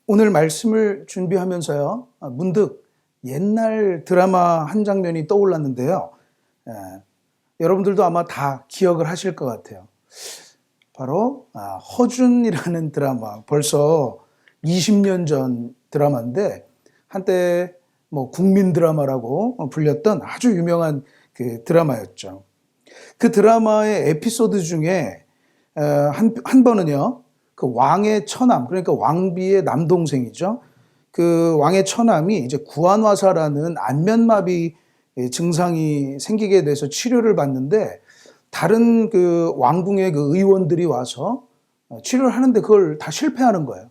오늘 말씀을 준비하면서요, 문득 옛날 드라마 한 장면이 떠올랐는데요. 예, 여러분들도 아마 다 기억을 하실 것 같아요. 바로 허준이라는 드라마, 벌써 20년 전 드라마인데 한때 뭐 국민 드라마라고 불렸던 아주 유명한 그 드라마였죠. 그 드라마의 에피소드 중에 한 번은요, 그 왕의 처남, 그러니까 왕비의 남동생이죠. 그 왕의 처남이 이제 구안화사라는 안면마비 증상이 생기게 돼서 치료를 받는데, 다른 그 왕궁의 그 의원들이 와서 치료를 하는데 그걸 다 실패하는 거예요.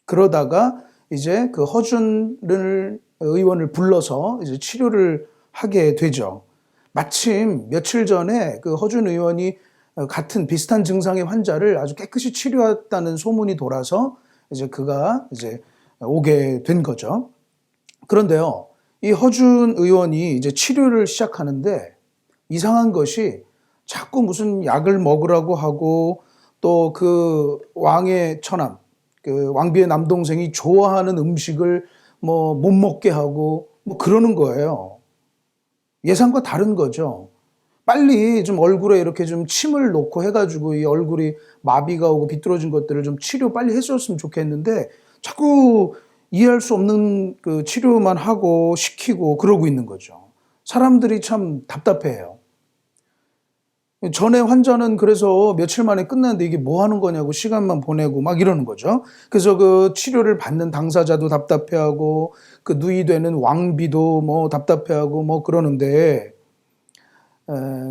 그러다가 이제 그 허준을 의원을 불러서 이제 치료를 하게 되죠. 마침 며칠 전에 그 허준 의원이 같은 비슷한 증상의 환자를 아주 깨끗이 치료했다는 소문이 돌아서 이제 그가 이제 오게 된 거죠. 그런데요, 이 허준 의원이 이제 치료를 시작하는데 이상한 것이 자꾸 무슨 약을 먹으라고 하고, 또 그 왕의 처남, 그 왕비의 남동생이 좋아하는 음식을 뭐 못 먹게 하고 뭐 그러는 거예요. 예상과 다른 거죠. 빨리 좀 얼굴에 이렇게 좀 침을 놓고 해가지고 이 얼굴이 마비가 오고 비뚤어진 것들을 좀 치료 빨리 했었으면 좋겠는데, 자꾸 이해할 수 없는 그 치료만 하고 시키고 그러고 있는 거죠. 사람들이 참 답답해요. 전에 환자는 그래서 며칠 만에 끝났는데 이게 뭐 하는 거냐고 시간만 보내고 막 이러는 거죠. 그래서 그 치료를 받는 당사자도 답답해하고 그 누이되는 왕비도 뭐 답답해하고 뭐 그러는데,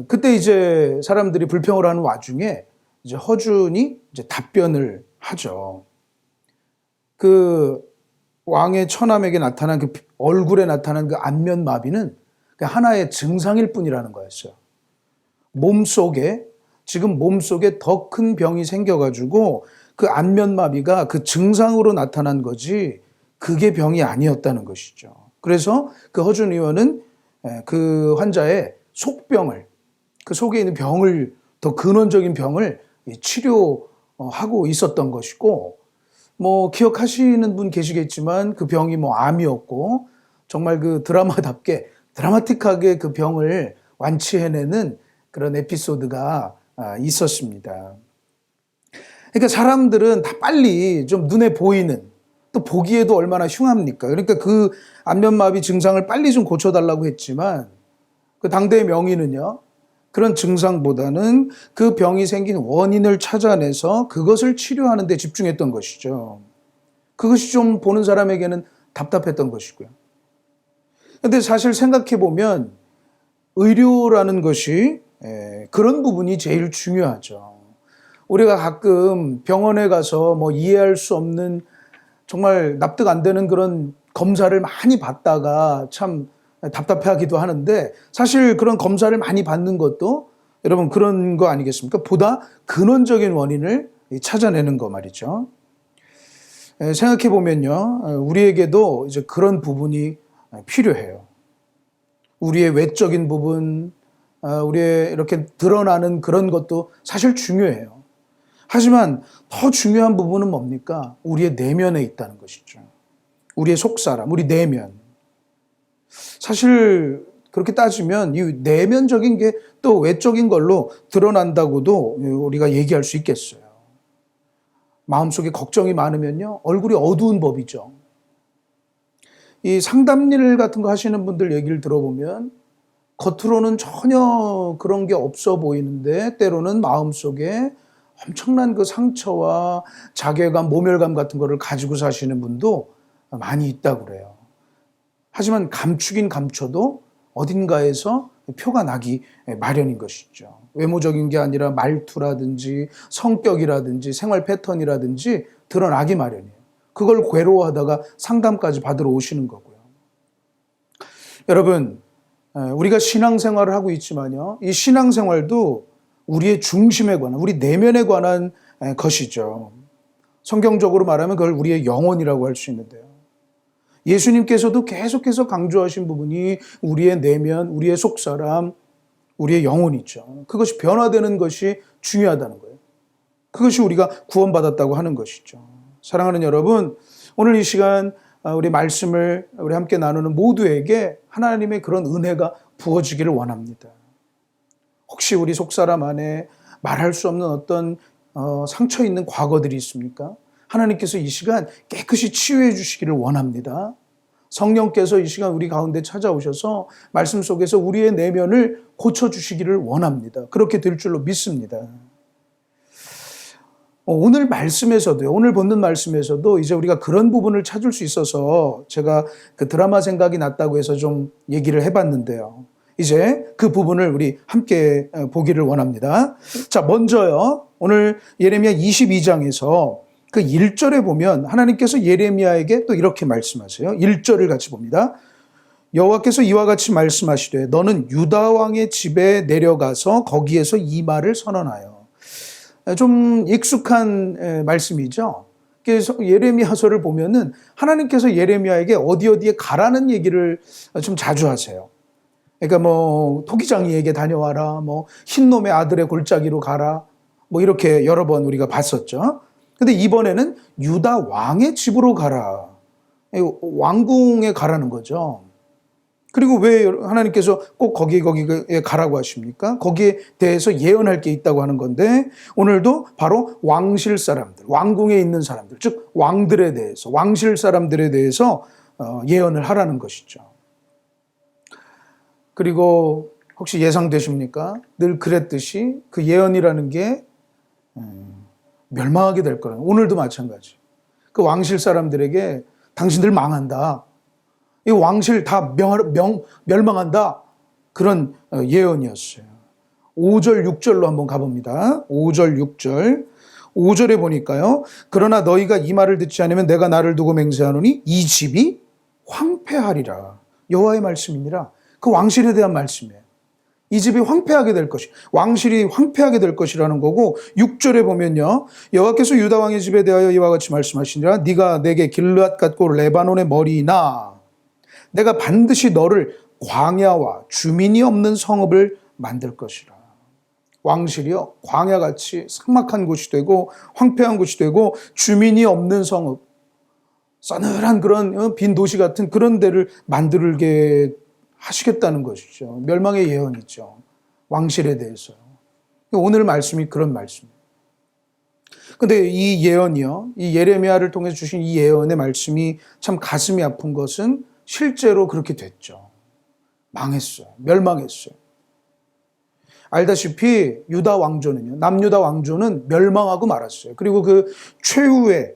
그때 이제 사람들이 불평을 하는 와중에 이제 허준이 이제 답변을 하죠. 그 왕의 처남에게 나타난 그 얼굴에 나타난 그 안면마비는 하나의 증상일 뿐이라는 거였어요. 지금 몸속에 더 큰 병이 생겨가지고 그 안면마비가 그 증상으로 나타난 거지 그게 병이 아니었다는 것이죠. 그래서 그 허준 의원은 그 환자의 속병을, 그 속에 있는 병을, 더 근원적인 병을 치료하고 있었던 것이고, 뭐 기억하시는 분 계시겠지만 그 병이 뭐 암이었고, 정말 그 드라마답게 드라마틱하게 그 병을 완치해내는 그런 에피소드가 있었습니다. 그러니까 사람들은 다 빨리 좀 눈에 보이는, 또 보기에도 얼마나 흉합니까? 그러니까 그 안면마비 증상을 빨리 좀 고쳐달라고 했지만 그 당대의 명의는요, 그런 증상보다는 그 병이 생긴 원인을 찾아내서 그것을 치료하는 데 집중했던 것이죠. 그것이 좀 보는 사람에게는 답답했던 것이고요. 그런데 사실 생각해 보면 의료라는 것이 그런 부분이 제일 중요하죠. 우리가 가끔 병원에 가서 뭐 이해할 수 없는, 정말 납득 안 되는 그런 검사를 많이 받다가 참 답답해하기도 하는데, 사실 그런 검사를 많이 받는 것도 여러분 그런 거 아니겠습니까? 보다 근원적인 원인을 찾아내는 거 말이죠. 생각해 보면요, 우리에게도 이제 그런 부분이 필요해요. 우리의 외적인 부분, 우리의 이렇게 드러나는 그런 것도 사실 중요해요. 하지만 더 중요한 부분은 뭡니까? 우리의 내면에 있다는 것이죠. 우리의 속사람, 우리 내면. 사실 그렇게 따지면 이 내면적인 게 또 외적인 걸로 드러난다고도 우리가 얘기할 수 있겠어요. 마음속에 걱정이 많으면요, 얼굴이 어두운 법이죠. 이 상담일 같은 거 하시는 분들 얘기를 들어보면 겉으로는 전혀 그런 게 없어 보이는데 때로는 마음속에 엄청난 그 상처와 자괴감, 모멸감 같은 거를 가지고 사시는 분도 많이 있다고 그래요. 하지만 감추긴 감춰도 어딘가에서 표가 나기 마련인 것이죠. 외모적인 게 아니라 말투라든지 성격이라든지 생활 패턴이라든지 드러나기 마련이에요. 그걸 괴로워하다가 상담까지 받으러 오시는 거고요. 여러분, 우리가 신앙생활을 하고 있지만요, 이 신앙생활도 우리의 중심에 관한, 우리 내면에 관한 것이죠. 성경적으로 말하면 그걸 우리의 영혼이라고 할 수 있는데요. 예수님께서도 계속해서 강조하신 부분이 우리의 내면, 우리의 속사람, 우리의 영혼이죠. 그것이 변화되는 것이 중요하다는 거예요. 그것이 우리가 구원받았다고 하는 것이죠. 사랑하는 여러분, 오늘 이 시간 우리 말씀을 우리 함께 나누는 모두에게 하나님의 그런 은혜가 부어지기를 원합니다. 혹시 우리 속사람 안에 말할 수 없는 어떤 상처 있는 과거들이 있습니까? 하나님께서 이 시간 깨끗이 치유해 주시기를 원합니다. 성령께서 이 시간 우리 가운데 찾아오셔서 말씀 속에서 우리의 내면을 고쳐주시기를 원합니다. 그렇게 될 줄로 믿습니다. 오늘 말씀에서도요, 오늘 본문 말씀에서도 이제 우리가 그런 부분을 찾을 수 있어서 제가 그 드라마 생각이 났다고 해서 좀 얘기를 해봤는데요. 이제 그 부분을 우리 함께 보기를 원합니다. 자, 먼저요, 오늘 예레미야 22장에서 그 1절에 보면 하나님께서 예레미야에게 또 이렇게 말씀하세요. 1절을 같이 봅니다. 여호와께서 이와 같이 말씀하시되 너는 유다 왕의 집에 내려가서 거기에서 이 말을 선언하여. 좀 익숙한 말씀이죠. 그래서 예레미야서를 보면은 하나님께서 예레미야에게 어디에 가라는 얘기를 좀 자주 하세요. 그러니까 뭐 토기장이에게 다녀와라, 뭐 흰놈의 아들의 골짜기로 가라, 뭐 이렇게 여러 번 우리가 봤었죠. 근데 이번에는 유다 왕의 집으로 가라. 왕궁에 가라는 거죠. 그리고 왜 하나님께서 꼭 거기에 가라고 하십니까? 거기에 대해서 예언할 게 있다고 하는 건데, 오늘도 바로 왕실 사람들, 왕궁에 있는 사람들, 즉 왕들에 대해서, 왕실 사람들에 대해서 예언을 하라는 것이죠. 그리고 혹시 예상되십니까? 늘 그랬듯이 그 예언이라는 게 멸망하게 될 거라는, 오늘도 마찬가지. 그 왕실 사람들에게 당신들 망한다, 이 왕실 다 멸망한다, 그런 예언이었어요. 5절 6절로 한번 가봅니다. 5절 6절. 5절에 보니까요, 그러나 너희가 이 말을 듣지 않으면 내가 나를 두고 맹세하노니 이 집이 황폐하리라. 여호와의 말씀이니라. 그 왕실에 대한 말씀이에요. 이 집이 황폐하게 될 것이, 왕실이 황폐하게 될 것이라는 거고, 6절에 보면요, 여호와께서 유다 왕의 집에 대하여 이와 같이 말씀하시니라. 네가 내게 길르앗 같고 레바논의 머리이나 내가 반드시 너를 광야와 주민이 없는 성읍을 만들 것이라. 왕실이요, 광야같이 삭막한 곳이 되고 황폐한 곳이 되고 주민이 없는 성읍, 싸늘한 그런 빈 도시 같은 그런 데를 만들게 하시겠다는 것이죠. 멸망의 예언이죠. 왕실에 대해서요. 오늘 말씀이 그런 말씀이에요. 근데 이 예언이요, 이 예레미야를 통해서 주신 이 예언의 말씀이 참 가슴이 아픈 것은 실제로 그렇게 됐죠. 망했어요. 멸망했어요. 알다시피 유다 왕조는요, 남유다 왕조는 멸망하고 말았어요. 그리고 그 최후의,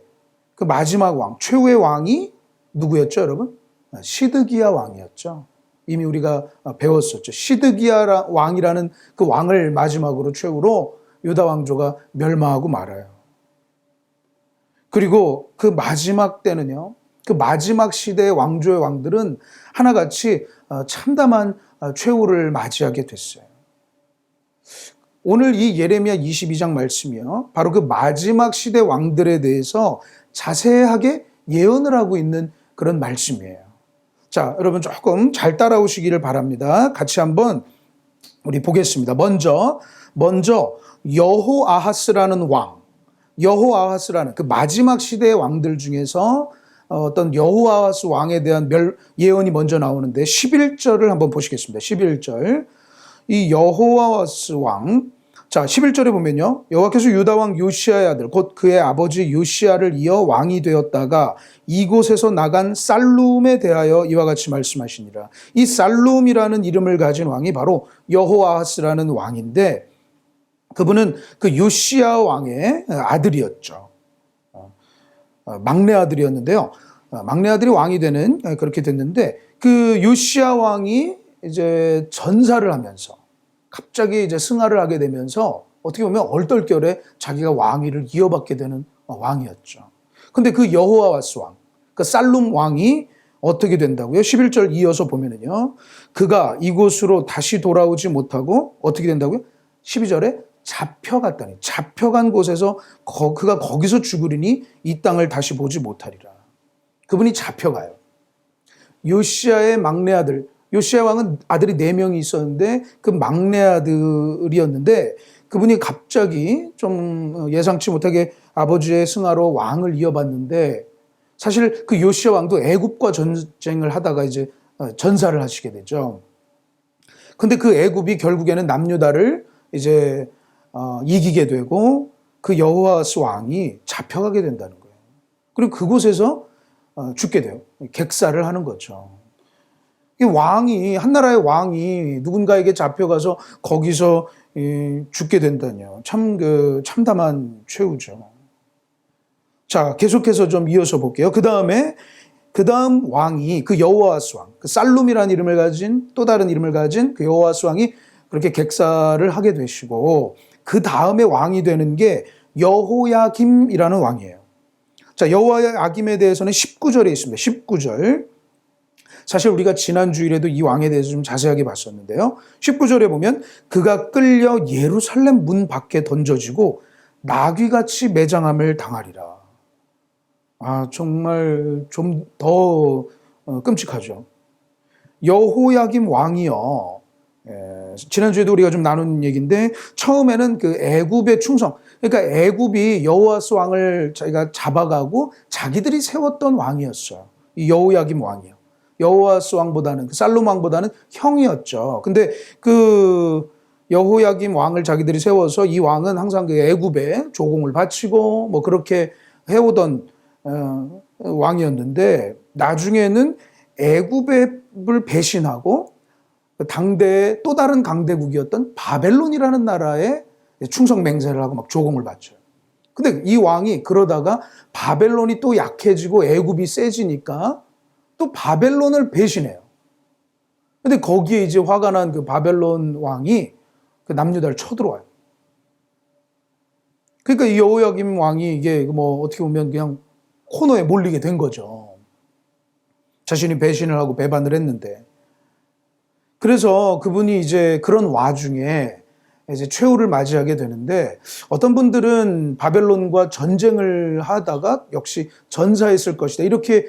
그 마지막 왕, 최후의 왕이 누구였죠, 여러분? 시드기야 왕이었죠. 이미 우리가 배웠었죠. 시드기야 왕이라는 그 왕을 마지막으로 최후로 유다 왕조가 멸망하고 말아요. 그리고 그 마지막 때는요, 그 마지막 시대의 왕조의 왕들은 하나같이 참담한 최후를 맞이하게 됐어요. 오늘 이 예레미야 22장 말씀이요, 바로 그 마지막 시대 왕들에 대해서 자세하게 예언을 하고 있는 그런 말씀이에요. 자, 여러분 조금 잘 따라오시기를 바랍니다. 같이 한번 우리 보겠습니다. 먼저 여호아하스라는 왕, 여호아하스라는 그 마지막 시대의 왕들 중에서 어떤 여호아하스 왕에 대한 예언이 먼저 나오는데 11절을 한번 보시겠습니다. 11절. 이 여호아하스 왕, 자 11절에 보면요, 여호와께서 유다 왕 요시아의 아들 곧 그의 아버지 요시아를 이어 왕이 되었다가 이곳에서 나간 살룸에 대하여 이와 같이 말씀하시니라. 이 살룸이라는 이름을 가진 왕이 바로 여호아하스라는 왕인데, 그분은 그 요시아 왕의 아들이었죠. 막내 아들이었는데요. 막내 아들이 왕이 되는, 그렇게 됐는데, 그 요시아 왕이 이제 전사를 하면서 갑자기 이제 승하를 하게 되면서 어떻게 보면 얼떨결에 자기가 왕위를 이어받게 되는 왕이었죠. 근데 그 여호아하스 왕, 그 살룸 왕이 어떻게 된다고요? 11절 이어서 보면은요, 그가 이곳으로 다시 돌아오지 못하고 어떻게 된다고요? 12절에 잡혀갔다니, 잡혀간 곳에서 그가 거기서 죽으리니 이 땅을 다시 보지 못하리라. 그분이 잡혀가요. 요시아의 막내 아들, 요시아 왕은 아들이 4명이 있었는데 그 막내 아들이었는데 그분이 갑자기 좀 예상치 못하게 아버지의 승하로 왕을 이어받는데, 사실 그 요시야 왕도 애굽과 전쟁을 하다가 이제 전사를 하시게 되죠. 근데 그 애굽이 결국에는 남유다를 이제 이기게 되고 그 여호아스 왕이 잡혀가게 된다는 거예요. 그리고 그곳에서 죽게 돼요. 객사를 하는 거죠. 이 왕이, 한 나라의 왕이 누군가에게 잡혀가서 거기서 죽게 된다뇨. 참담한 최후죠. 자, 계속해서 좀 이어서 볼게요. 그 다음 왕이 그 여호아스 왕, 그 살룸이라는 이름을 가진, 또 다른 이름을 가진 그 여호아스 왕이 그렇게 객사를 하게 되시고, 그 다음에 왕이 되는 게 여호야김이라는 왕이에요. 자, 여호야김에 대해서는 19절에 있습니다. 19절. 사실 우리가 지난 주일에도 이 왕에 대해서 좀 자세하게 봤었는데요. 19절에 보면 그가 끌려 예루살렘 문 밖에 던져지고 나귀같이 매장함을 당하리라. 정말 좀 더 끔찍하죠. 여호야김 왕이요. 지난주에도 우리가 좀 나눈 얘기인데, 처음에는 그 애굽의 충성, 그러니까 애굽이 여호아스 왕을 자기가 잡아가고 자기들이 세웠던 왕이었어요. 이 여호야김 왕이요. 여호아스 왕보다는, 그 살룸 왕보다는 형이었죠. 근데 그 여호야김 왕을 자기들이 세워서 이 왕은 항상 그 애굽에 조공을 바치고 뭐 그렇게 해오던 왕이었는데, 나중에는 애굽을 배신하고 당대의 또 다른 강대국이었던 바벨론이라는 나라에 충성 맹세를 하고 막 조공을 바쳐요. 근데 이 왕이 그러다가 바벨론이 또 약해지고 애굽이 세지니까 또 바벨론을 배신해요. 근데 거기에 이제 화가 난 그 바벨론 왕이 그 남유다를 쳐들어와요. 그러니까 이 여호야김 왕이 이게 뭐 어떻게 보면 그냥 코너에 몰리게 된 거죠. 자신이 배신을 하고 배반을 했는데. 그래서 그분이 이제 그런 와중에 이제 최후를 맞이하게 되는데, 어떤 분들은 바벨론과 전쟁을 하다가 역시 전사했을 것이다, 이렇게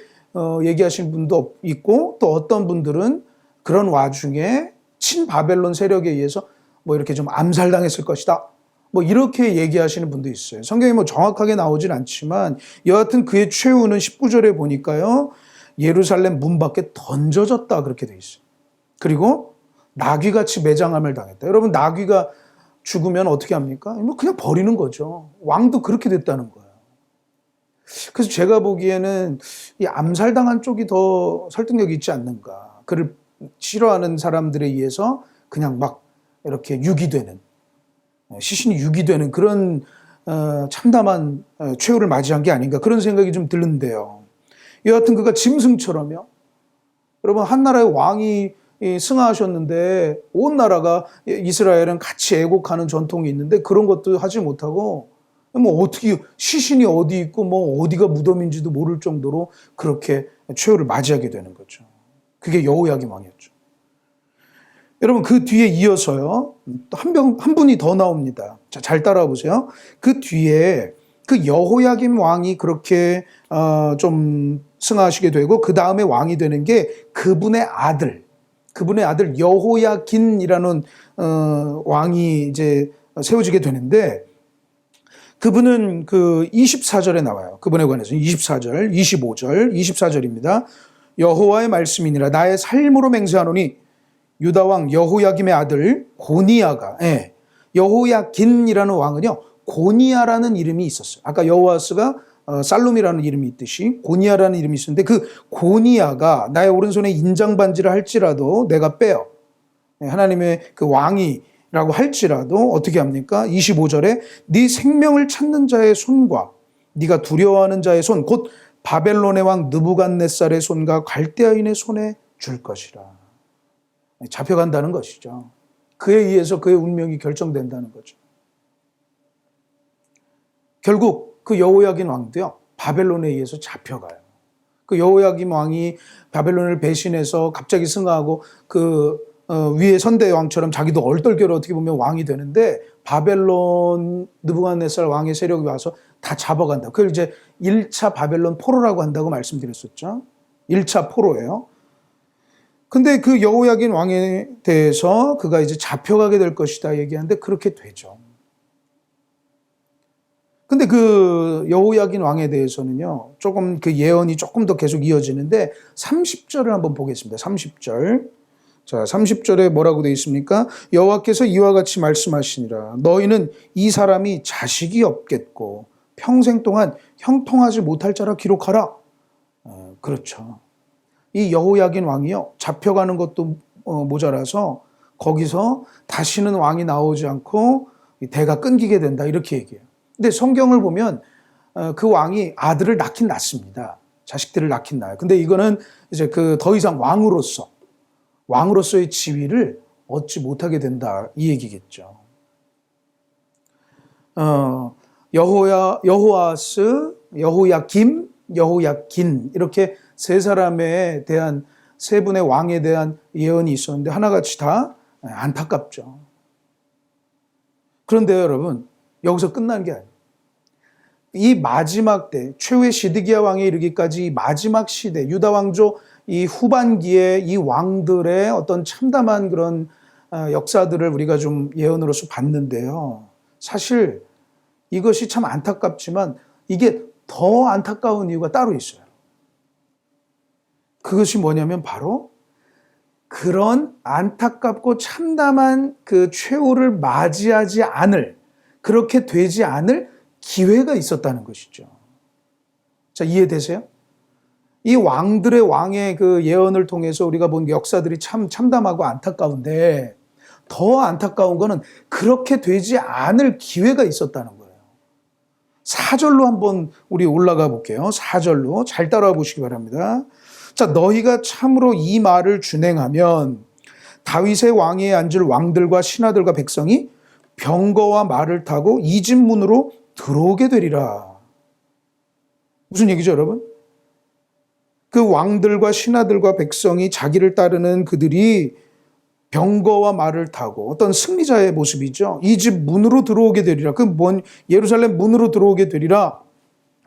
얘기하시는 분도 있고, 또 어떤 분들은 그런 와중에 친바벨론 세력에 의해서 뭐 이렇게 좀 암살당했을 것이다, 뭐 이렇게 얘기하시는 분도 있어요. 성경이 뭐 정확하게 나오진 않지만 여하튼 그의 최후는 19절에 보니까요, 예루살렘 문 밖에 던져졌다 그렇게 돼 있어요. 그리고 나귀같이 매장함을 당했다. 여러분, 나귀가 죽으면 어떻게 합니까? 뭐 그냥 버리는 거죠. 왕도 그렇게 됐다는 거예요. 그래서 제가 보기에는 이 암살당한 쪽이 더 설득력이 있지 않는가. 그를 싫어하는 사람들에 의해서 그냥 막 이렇게 유기되는, 시신이 유기되는 그런 참담한 최후를 맞이한 게 아닌가, 그런 생각이 좀 드는데요. 여하튼 그가 짐승처럼요. 여러분, 한 나라의 왕이 승하하셨는데 온 나라가, 이스라엘은 같이 애곡하는 전통이 있는데 그런 것도 하지 못하고, 뭐 어떻게 시신이 어디 있고 뭐 어디가 무덤인지도 모를 정도로 그렇게 최후를 맞이하게 되는 거죠. 그게 여호야김 왕이었죠. 여러분, 그 뒤에 이어서요, 한 분이 더 나옵니다. 자, 잘 따라와 보세요. 그 뒤에 그 여호야김 왕이 그렇게 좀 승하하시게 되고, 그 다음에 왕이 되는 게 그분의 아들 여호야긴이라는 왕이 이제 세워지게 되는데, 그분은 그 24절에 나와요. 그분에 관해서는 24절, 25절, 24절입니다. 여호와의 말씀이니라. 나의 삶으로 맹세하노니 유다 왕 여호야김의 아들 고니야가, 여호야긴이라는 왕은요, 고니야라는 이름이 있었어요. 아까 여호아스가 살룸이라는 이름이 있듯이 고니야라는 이름이 있었는데, 그 고니야가 나의 오른손에 인장반지를 할지라도 내가 빼어, 하나님의 그 왕이라고 할지라도 어떻게 합니까? 25절에 네 생명을 찾는 자의 손과 네가 두려워하는 자의 손, 곧 바벨론의 왕 느부갓네살의 손과 갈대아인의 손에 줄 것이라. 잡혀간다는 것이죠. 그에 의해서 그의 운명이 결정된다는 거죠. 결국 그 여호야긴 왕도요, 바벨론에 의해서 잡혀가요. 그 여호야긴 왕이 바벨론을 배신해서 갑자기 승하하고 그 위에 선대 왕처럼 자기도 얼떨결에 어떻게 보면 왕이 되는데, 바벨론 느부갓네살 왕의 세력이 와서 다 잡아간다. 그걸 이제 1차 바벨론 포로라고 한다고 말씀드렸었죠. 1차 포로예요. 근데 그 여호야긴 왕에 대해서 그가 이제 잡혀가게 될 것이다 얘기하는데 그렇게 되죠. 근데 그 여호야긴 왕에 대해서는요, 조금 그 예언이 조금 더 계속 이어지는데 30절을 한번 보겠습니다. 30절. 자, 30절에 뭐라고 되어 있습니까? 여호와께서 이와 같이 말씀하시니라. 너희는 이 사람이 자식이 없겠고 평생 동안 형통하지 못할 자라 기록하라. 그렇죠. 이 여호야긴 왕이요, 잡혀가는 것도 모자라서 거기서 다시는 왕이 나오지 않고 대가 끊기게 된다, 이렇게 얘기해요. 근데 성경을 보면 그 왕이 아들을 낳긴 낳습니다. 자식들을 낳긴 낳아요. 근데 이거는 이제 그 더 이상 왕으로서의 지위를 얻지 못하게 된다, 이 얘기겠죠. 여호아스, 여호야김, 여호야긴, 이렇게 세 사람에 대한, 세 분의 왕에 대한 예언이 있었는데 하나같이 다 안타깝죠. 그런데 여러분, 여기서 끝나는 게 아니에요. 이 마지막 때, 최후의 시드기야 왕에 이르기까지 이 마지막 시대, 유다 왕조 이 후반기에 이 왕들의 어떤 참담한 그런 역사들을 우리가 좀 예언으로서 봤는데요. 사실 이것이 참 안타깝지만 이게 더 안타까운 이유가 따로 있어요. 그것이 뭐냐면 바로 그런 안타깝고 참담한 그 최후를 맞이하지 않을, 그렇게 되지 않을 기회가 있었다는 것이죠. 자, 이해되세요? 이 왕들의 왕의 그 예언을 통해서 우리가 본 역사들이 참 참담하고 안타까운데, 더 안타까운 거는 그렇게 되지 않을 기회가 있었다는 거예요. 4절로 한번 우리 올라가 볼게요. 4절로 잘 따라와 보시기 바랍니다. 자, 너희가 참으로 이 말을 준행하면 다윗의 왕위에 앉을 왕들과 신하들과 백성이 병거와 말을 타고 이 집 문으로 들어오게 되리라. 무슨 얘기죠, 여러분? 그 왕들과 신하들과 백성이, 자기를 따르는 그들이 병거와 말을 타고 어떤 승리자의 모습이죠. 이 집 문으로 들어오게 되리라. 그 예루살렘 문으로 들어오게 되리라.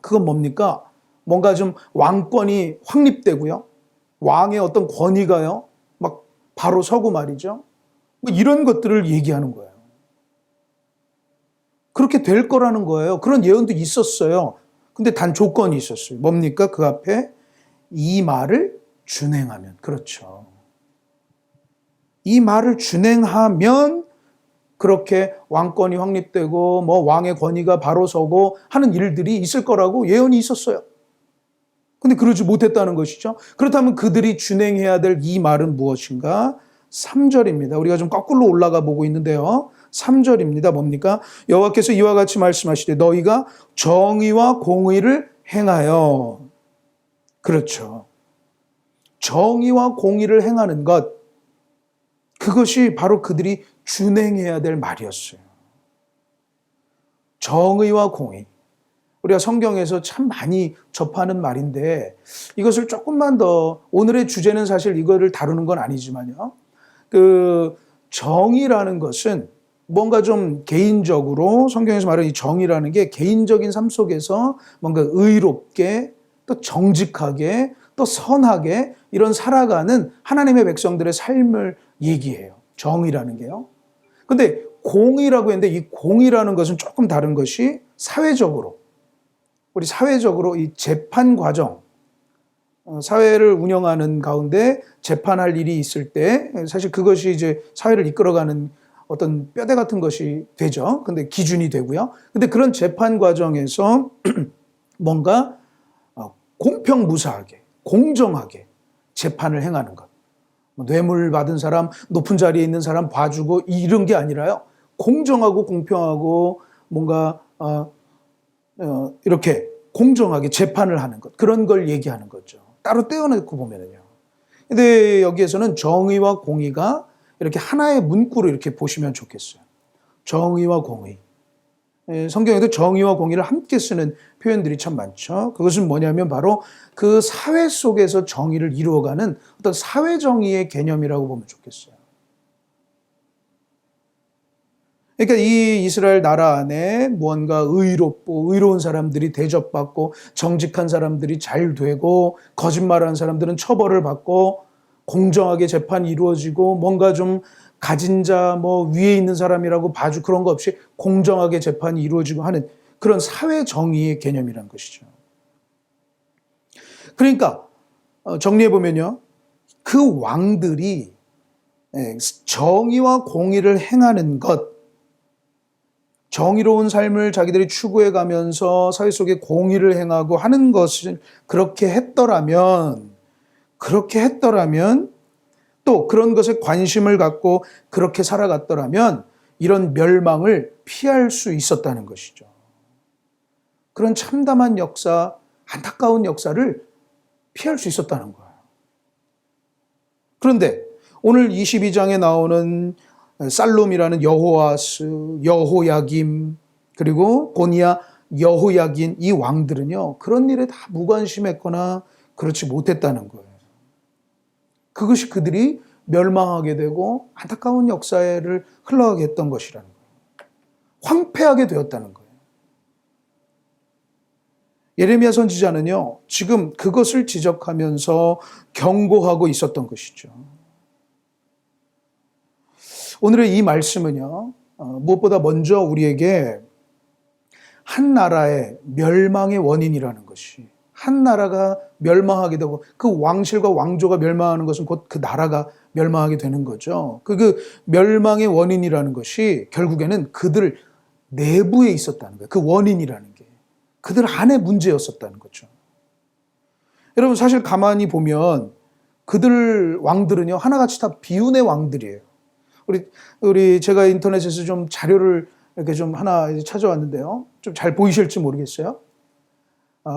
그건 뭡니까? 뭔가 좀 왕권이 확립되고요. 왕의 어떤 권위가요, 막 바로 서고 말이죠. 뭐 이런 것들을 얘기하는 거예요. 그렇게 될 거라는 거예요. 그런 예언도 있었어요. 근데 단 조건이 있었어요. 뭡니까? 그 앞에 이 말을 준행하면. 그렇죠. 이 말을 준행하면 그렇게 왕권이 확립되고 뭐 왕의 권위가 바로 서고 하는 일들이 있을 거라고 예언이 있었어요. 근데 그러지 못했다는 것이죠. 그렇다면 그들이 준행해야 될 이 말은 무엇인가? 3절입니다. 우리가 좀 거꾸로 올라가 보고 있는데요. 3절입니다. 뭡니까? 여호와께서 이와 같이 말씀하시되 너희가 정의와 공의를 행하여. 그렇죠. 정의와 공의를 행하는 것, 그것이 바로 그들이 준행해야 될 말이었어요. 정의와 공의. 우리가 성경에서 참 많이 접하는 말인데 이것을 조금만 더, 오늘의 주제는 사실 이거를 다루는 건 아니지만요. 그 정의라는 것은 뭔가 좀 개인적으로, 성경에서 말하는 이 정의라는 게 개인적인 삶 속에서 뭔가 의롭게, 또 정직하게, 또 선하게 이런 살아가는 하나님의 백성들의 삶을 얘기해요. 정의라는 게요. 근데 공의라고 했는데 이 공의라는 것은 조금 다른 것이 사회적으로, 우리 사회적으로 이 재판 과정, 사회를 운영하는 가운데 재판할 일이 있을 때 사실 그것이 이제 사회를 이끌어가는 어떤 뼈대 같은 것이 되죠. 근데 기준이 되고요. 근데 그런 재판 과정에서 뭔가 공평무사하게, 공정하게 재판을 행하는 것. 뇌물 받은 사람, 높은 자리에 있는 사람 봐주고 이런 게 아니라요. 공정하고 공평하고 뭔가 이렇게 공정하게 재판을 하는 것. 그런 걸 얘기하는 거죠. 따로 떼어놓고 보면은요. 근데 여기에서는 정의와 공의가 이렇게 하나의 문구로 이렇게 보시면 좋겠어요. 정의와 공의. 성경에도 정의와 공의를 함께 쓰는 표현들이 참 많죠. 그것은 뭐냐면 바로 그 사회 속에서 정의를 이루어가는 어떤 사회정의의 개념이라고 보면 좋겠어요. 그러니까 이 이스라엘 나라 안에 무언가 의롭고 의로운 사람들이 대접받고 정직한 사람들이 잘 되고 거짓말하는 사람들은 처벌을 받고 공정하게 재판이 이루어지고 뭔가 좀 가진 자, 뭐 위에 있는 사람이라고 봐주 그런 거 없이 공정하게 재판이 이루어지고 하는 그런 사회 정의의 개념이란 것이죠. 그러니까 정리해 보면요, 그 왕들이 정의와 공의를 행하는 것, 정의로운 삶을 자기들이 추구해 가면서 사회 속에 공의를 행하고 하는 것을 그렇게 했더라면 또 그런 것에 관심을 갖고 그렇게 살아갔더라면 이런 멸망을 피할 수 있었다는 것이죠. 그런 참담한 역사, 안타까운 역사를 피할 수 있었다는 거예요. 그런데 오늘 22장에 나오는 살룸이라는 여호아스, 여호야김, 그리고 고니야, 여호야긴 이 왕들은요, 그런 일에 다 무관심했거나 그렇지 못했다는 거예요. 그것이 그들이 멸망하게 되고 안타까운 역사를 흘러가게 했던 것이라는 거예요. 황폐하게 되었다는 거예요. 예레미야 선지자는요, 지금 그것을 지적하면서 경고하고 있었던 것이죠. 오늘의 이 말씀은요, 무엇보다 먼저 우리에게 한 나라의 멸망의 원인이라는 것이, 한 나라가 멸망하게 되고 그 왕실과 왕조가 멸망하는 것은 곧 그 나라가 멸망하게 되는 거죠. 그 멸망의 원인이라는 것이 결국에는 그들 내부에 있었다는 거예요. 그 원인이라는 게 그들 안에 문제였었다는 거죠. 여러분, 사실 가만히 보면 그들 왕들은요, 하나같이 다 비운의 왕들이에요. 우리 제가 인터넷에서 좀 자료를 이렇게 좀 하나 찾아왔는데요, 좀 잘 보이실지 모르겠어요.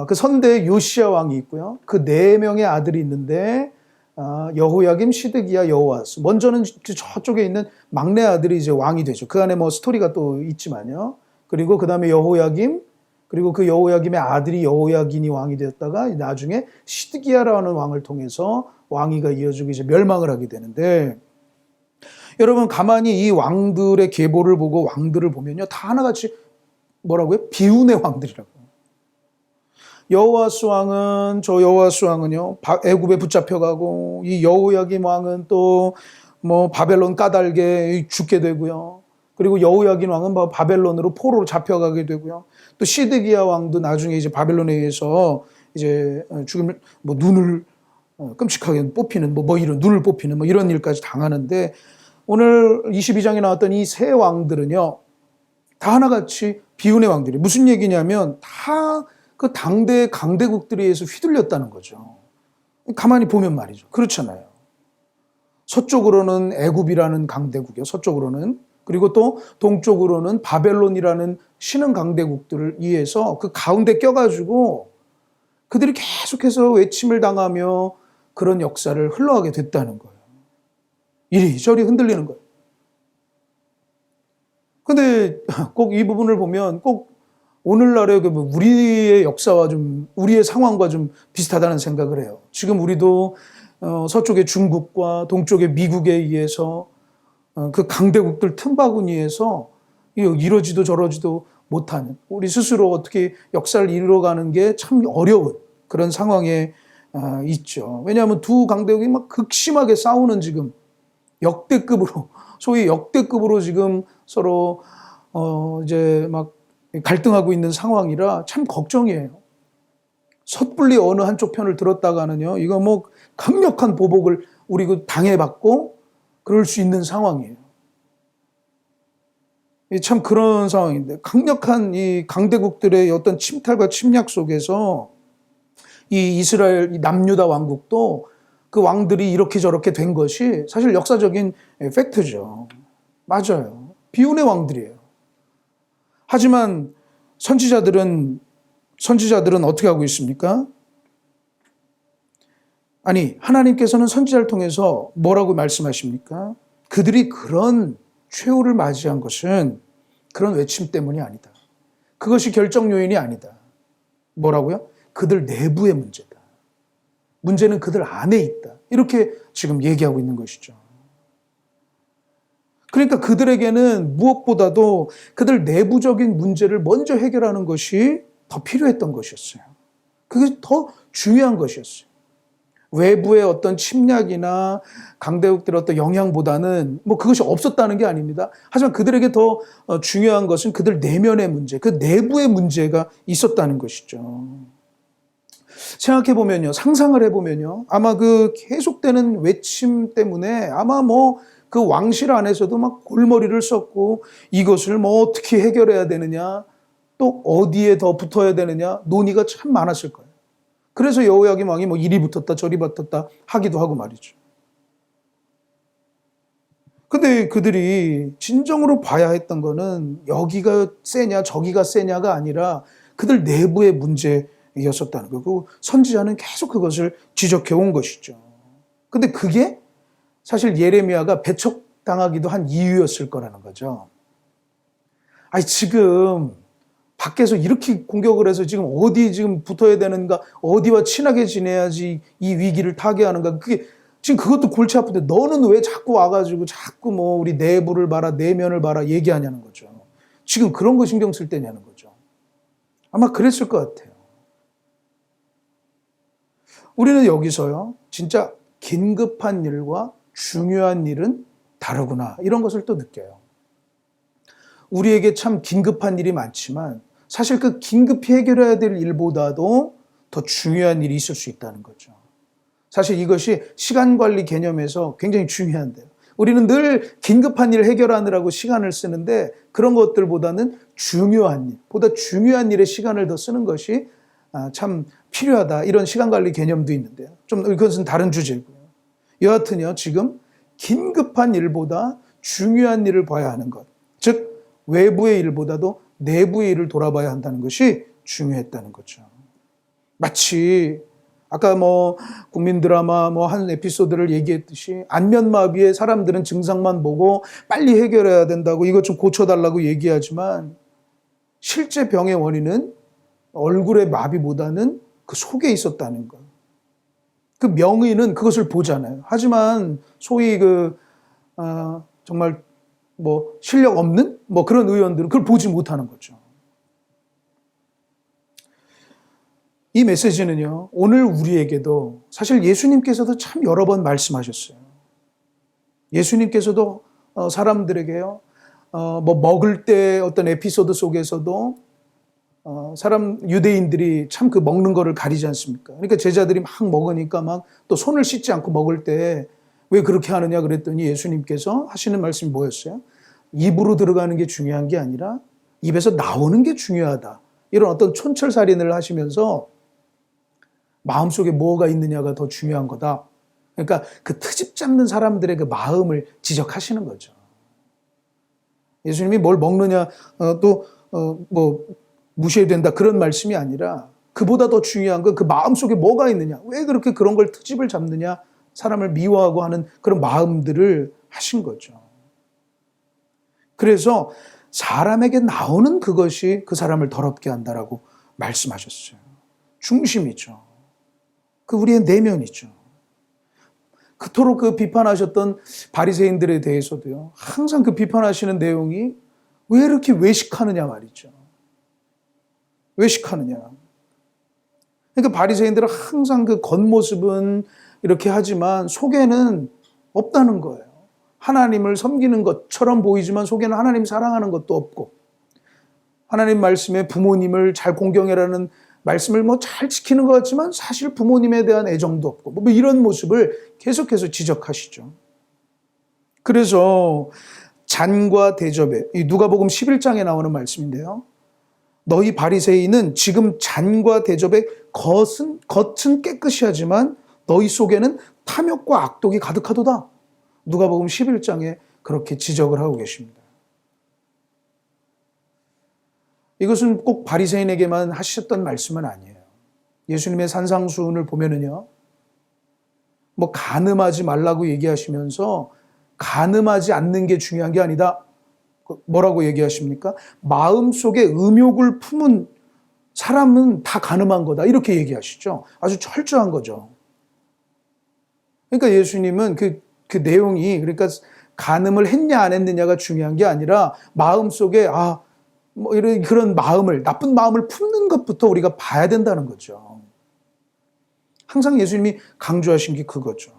그 선대 요시야 왕이 있고요. 그 4명의 아들이 있는데, 여호야김, 시드기야, 여호아스. 먼저는 저쪽에 있는 막내 아들이 이제 왕이 되죠. 그 안에 뭐 스토리가 또 있지만요. 그리고 그 다음에 여호야김, 그리고 그 여호야김의 아들이 여호야긴이 왕이 되었다가 나중에 시드기야라는 왕을 통해서 왕위가 이어지고 이제 멸망을 하게 되는데, 여러분 가만히 이 왕들의 계보를 보고 왕들을 보면요, 다 하나같이 뭐라고요? 비운의 왕들이라고요. 여호아스 왕은요 애굽에 붙잡혀가고, 이 여호야김 왕은 또 뭐 바벨론 까닭에 죽게 되고요. 그리고 여호야긴 왕은 바벨론으로 포로로 잡혀가게 되고요. 또 시드기야 왕도 나중에 이제 바벨론에 의해서 이제 죽음을 뭐 눈을 끔찍하게 뽑히는 뭐 이런 눈을 뽑히는 뭐 이런 일까지 당하는데, 오늘 22장에 나왔던 이 세 왕들은요, 다 하나같이 비운의 왕들이에요. 무슨 얘기냐면 다 그 당대 강대국들에 의해서 휘둘렸다는 거죠. 가만히 보면 말이죠. 그렇잖아요. 서쪽으로는 애굽이라는 강대국이요. 서쪽으로는. 그리고 또 동쪽으로는 바벨론이라는 신흥 강대국들을 위해서 그 가운데 껴가지고 그들이 계속해서 외침을 당하며 그런 역사를 흘러가게 됐다는 거예요. 이리저리 흔들리는 거예요. 근데 꼭 이 부분을 보면 꼭 오늘날의 우리의 역사와 우리의 상황과 좀 비슷하다는 생각을 해요. 지금 우리도 서쪽의 중국과 동쪽의 미국에 의해서 그 강대국들 틈바구니에서 이러지도 저러지도 못하는, 우리 스스로 어떻게 역사를 이루어가는 게 참 어려운 그런 상황에 있죠. 왜냐하면 두 강대국이 막 극심하게 싸우는 지금 역대급으로, 소위 역대급으로 지금 서로 이제 막 갈등하고 있는 상황이라 참 걱정이에요. 섣불리 어느 한쪽 편을 들었다가는요, 이거 뭐 강력한 보복을 우리 당해받고 그럴 수 있는 상황이에요. 참 그런 상황인데, 강력한 이 강대국들의 어떤 침탈과 침략 속에서 이 이스라엘 이 남유다 왕국도 그 왕들이 이렇게 저렇게 된 것이 사실 역사적인 팩트죠. 맞아요. 비운의 왕들이에요. 하지만 선지자들은 어떻게 하고 있습니까? 아니, 하나님께서는 선지자를 통해서 뭐라고 말씀하십니까? 그들이 그런 최후를 맞이한 것은 그런 외침 때문이 아니다. 그것이 결정 요인이 아니다. 뭐라고요? 그들 내부의 문제다. 문제는 그들 안에 있다. 이렇게 지금 얘기하고 있는 것이죠. 그러니까 그들에게는 무엇보다도 그들 내부적인 문제를 먼저 해결하는 것이 더 필요했던 것이었어요. 그게 더 중요한 것이었어요. 외부의 어떤 침략이나 강대국들의 어떤 영향보다는 뭐 그것이 없었다는 게 아닙니다. 하지만 그들에게 더 중요한 것은 그들 내면의 문제, 그 내부의 문제가 있었다는 것이죠. 생각해 보면요, 상상을 해 보면요, 아마 그 계속되는 외침 때문에 아마 뭐 그 왕실 안에서도 막 골머리를 썼고 이것을 뭐 어떻게 해결해야 되느냐, 또 어디에 더 붙어야 되느냐 논의가 참 많았을 거예요. 그래서 여호야김 왕이 뭐 이리 붙었다 저리 붙었다 하기도 하고 말이죠. 근데 그들이 진정으로 봐야 했던 거는 여기가 세냐 저기가 세냐가 아니라 그들 내부의 문제였었다는 거고, 선지자는 계속 그것을 지적해 온 것이죠. 근데 그게 사실 예레미야가 배척당하기도 한 이유였을 거라는 거죠. 아니 지금 밖에서 이렇게 공격을 해서 지금 어디 지금 붙어야 되는가, 어디와 친하게 지내야지 이 위기를 타개하는가, 그게 지금 그것도 골치 아픈데 너는 왜 자꾸 와가지고 자꾸 뭐 우리 내부를 봐라 내면을 봐라 얘기하냐는 거죠. 지금 그런 거 신경 쓸 때냐는 거죠. 아마 그랬을 것 같아요. 우리는 여기서요, 진짜 긴급한 일과 중요한 일은 다르구나, 이런 것을 또 느껴요. 우리에게 참 긴급한 일이 많지만 사실 그 긴급히 해결해야 될 일보다도 더 중요한 일이 있을 수 있다는 거죠. 사실 이것이 시간 관리 개념에서 굉장히 중요한데요. 우리는 늘 긴급한 일 해결하느라고 시간을 쓰는데 그런 것들보다는 중요한 일, 보다 중요한 일에 시간을 더 쓰는 것이 참 필요하다, 이런 시간 관리 개념도 있는데요. 좀 이것은 다른 주제고요. 여하튼요, 지금 긴급한 일보다 중요한 일을 봐야 하는 것, 즉 외부의 일보다도 내부의 일을 돌아봐야 한다는 것이 중요했다는 거죠. 마치 아까 뭐 국민 드라마 뭐 한 에피소드를 얘기했듯이 안면마비의 사람들은 증상만 보고 빨리 해결해야 된다고, 이것 좀 고쳐달라고 얘기하지만 실제 병의 원인은 얼굴의 마비보다는 그 속에 있었다는 것. 그 명의는 그것을 보잖아요. 하지만 소위 정말 뭐 실력 없는 뭐 그런 의원들은 그걸 보지 못하는 거죠. 이 메시지는요, 오늘 우리에게도 사실 예수님께서도 참 여러 번 말씀하셨어요. 예수님께서도 사람들에게요, 뭐 먹을 때 어떤 에피소드 속에서도 유대인들이 참 그 먹는 거를 가리지 않습니까? 그러니까 제자들이 막 먹으니까 막 또 손을 씻지 않고 먹을 때 왜 그렇게 하느냐 그랬더니 예수님께서 하시는 말씀이 뭐였어요? 입으로 들어가는 게 중요한 게 아니라 입에서 나오는 게 중요하다, 이런 어떤 촌철살인을 하시면서 마음속에 뭐가 있느냐가 더 중요한 거다. 그러니까 그 트집 잡는 사람들의 그 마음을 지적하시는 거죠. 예수님이 뭘 먹느냐 뭐 무시해야 된다, 그런 말씀이 아니라 그보다 더 중요한 건 그 마음속에 뭐가 있느냐, 왜 그렇게 그런 걸 트집을 잡느냐, 사람을 미워하고 하는 그런 마음들을 하신 거죠. 그래서 사람에게 나오는 그것이 그 사람을 더럽게 한다라고 말씀하셨어요. 중심이죠. 그 우리의 내면이죠. 그토록 그 비판하셨던 바리새인들에 대해서도요, 항상 그 비판하시는 내용이 왜 이렇게 외식하느냐 말이죠. 외식하느냐. 그러니까 바리새인들은 항상 그 겉모습은 이렇게 하지만 속에는 없다는 거예요. 하나님을 섬기는 것처럼 보이지만 속에는 하나님 사랑하는 것도 없고, 하나님 말씀에 부모님을 잘 공경해라는 말씀을 뭐 잘 지키는 것 같지만 사실 부모님에 대한 애정도 없고, 뭐 이런 모습을 계속해서 지적하시죠. 그래서 잔과 대접에, 이 누가복음 11장에 나오는 말씀인데요, 너희 바리새인은 지금 잔과 대접의 겉은 깨끗이 하지만 너희 속에는 탐욕과 악독이 가득하도다. 누가복음 11장에 그렇게 지적을 하고 계십니다. 이것은 꼭 바리새인에게만 하셨던 말씀은 아니에요. 예수님의 산상수훈을 보면은요, 뭐 간음하지 말라고 얘기하시면서 간음하지 않는 게 중요한 게 아니다. 뭐라고 얘기하십니까? 마음속에 음욕을 품은 사람은 다 간음한 거다, 이렇게 얘기하시죠. 아주 철저한 거죠. 그러니까 예수님은 그 내용이, 그러니까 간음을 했냐 안 했느냐가 중요한 게 아니라 마음속에 뭐 이런 그런 마음을, 나쁜 마음을 품는 것부터 우리가 봐야 된다는 거죠. 항상 예수님이 강조하신 게 그거죠.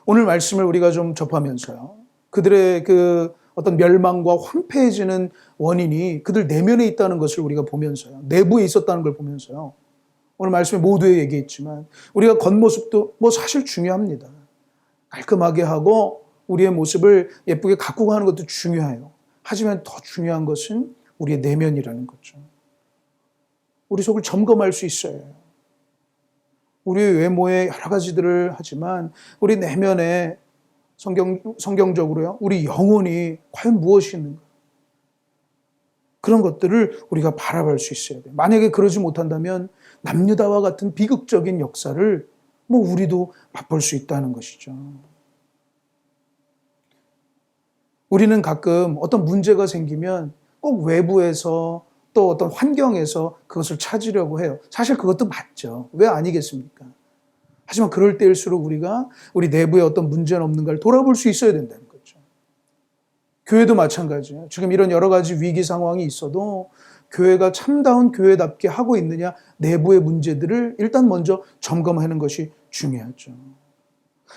오늘 말씀을 우리가 좀 접하면서요. 그들의 그 어떤 멸망과 황폐해지는 원인이 그들 내면에 있다는 것을 우리가 보면서요. 내부에 있었다는 걸 보면서요. 오늘 말씀에 모두에 얘기했지만 우리가 겉모습도 뭐 사실 중요합니다. 깔끔하게 하고 우리의 모습을 예쁘게 가꾸고 하는 것도 중요해요. 하지만 더 중요한 것은 우리의 내면이라는 거죠. 우리 속을 점검할 수 있어야 해요. 우리의 외모에 여러 가지들을 하지만 우리 내면에 성경적으로요. 우리 영혼이 과연 무엇이 있는가? 그런 것들을 우리가 바라볼 수 있어야 돼요. 만약에 그러지 못한다면 남유다와 같은 비극적인 역사를 우리도 맛볼 수 있다는 것이죠. 우리는 가끔 어떤 문제가 생기면 꼭 외부에서 또 어떤 환경에서 그것을 찾으려고 해요. 사실 그것도 맞죠. 왜 아니겠습니까? 하지만 그럴 때일수록 우리가 우리 내부에 어떤 문제는 없는가를 돌아볼 수 있어야 된다는 거죠. 교회도 마찬가지예요. 지금 이런 여러 가지 위기 상황이 있어도 교회가 참다운 교회답게 하고 있느냐, 내부의 문제들을 일단 먼저 점검하는 것이 중요하죠.